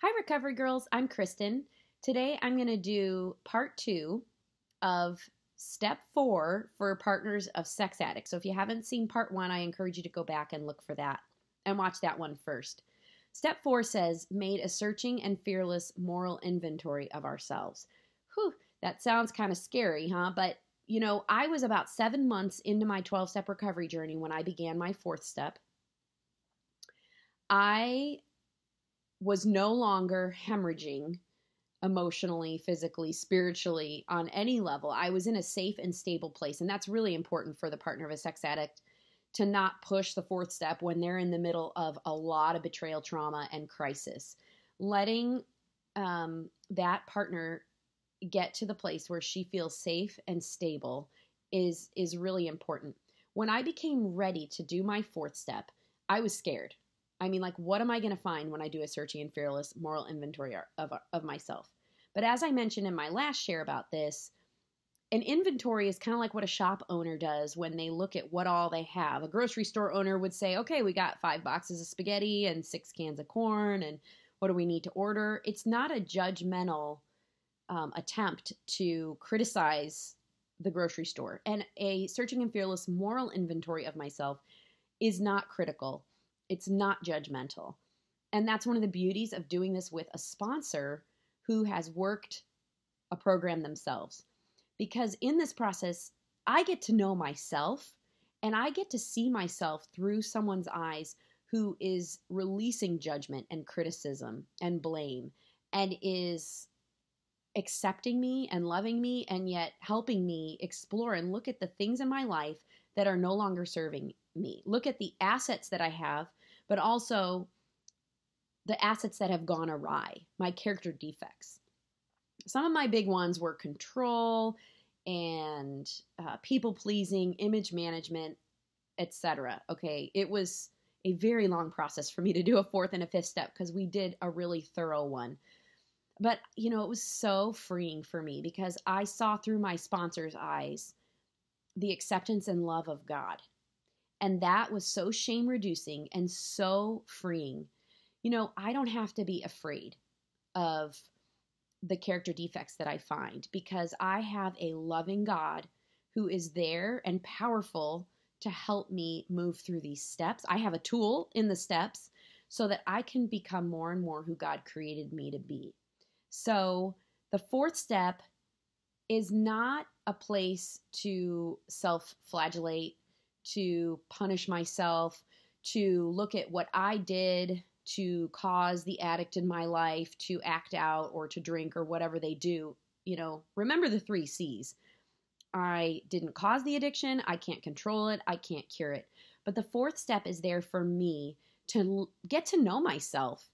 Hi, Recovery Girls. I'm Kristen. Today I'm going to do part 2 of step 4 for partners of sex addicts. So if you haven't seen part 1, I encourage you to go back and look for that and watch that one first. Step 4 says, made a searching and fearless moral inventory of ourselves. Whew, that sounds kind of scary, huh? But, I was about 7 months into my 12-step recovery journey when I began my 4th step. I was no longer hemorrhaging emotionally, physically, spiritually, on any level. I was in a safe and stable place. And that's really important for the partner of a sex addict to not push the 4th step when they're in the middle of a lot of betrayal, trauma, and crisis. Letting that partner get to the place where she feels safe and stable is really important. When I became ready to do my 4th step, I was scared. I mean, what am I going to find when I do a searching and fearless moral inventory of myself? But as I mentioned in my last share about this, an inventory is kind of like what a shop owner does when they look at what all they have. A grocery store owner would say, okay, we got 5 boxes of spaghetti and 6 cans of corn, and what do we need to order? It's not a judgmental attempt to criticize the grocery store. And a searching and fearless moral inventory of myself is not critical. It's not judgmental. And that's one of the beauties of doing this with a sponsor who has worked a program themselves. Because in this process, I get to know myself and I get to see myself through someone's eyes who is releasing judgment and criticism and blame and is accepting me and loving me and yet helping me explore and look at the things in my life that are no longer serving me. Look at the assets that I have, but also the assets that have gone awry, my character defects. Some of my big ones were control and people-pleasing, image management, etc. Okay, it was a very long process for me to do a 4th and a 5th step because we did a really thorough one. But, it was so freeing for me because I saw through my sponsor's eyes the acceptance and love of God. And that was so shame-reducing and so freeing. I don't have to be afraid of the character defects that I find because I have a loving God who is there and powerful to help me move through these steps. I have a tool in the steps so that I can become more and more who God created me to be. So the 4th step is not a place to self-flagellate, to punish myself, to look at what I did to cause the addict in my life to act out or to drink or whatever they do. Remember the 3 C's. I didn't cause the addiction. I can't control it. I can't cure it. But the 4th step is there for me to get to know myself,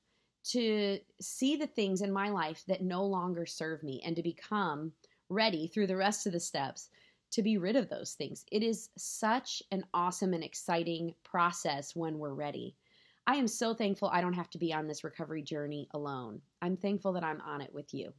to see the things in my life that no longer serve me, and to become ready through the rest of the steps to be rid of those things. It is such an awesome and exciting process when we're ready. I am so thankful I don't have to be on this recovery journey alone. I'm thankful that I'm on it with you.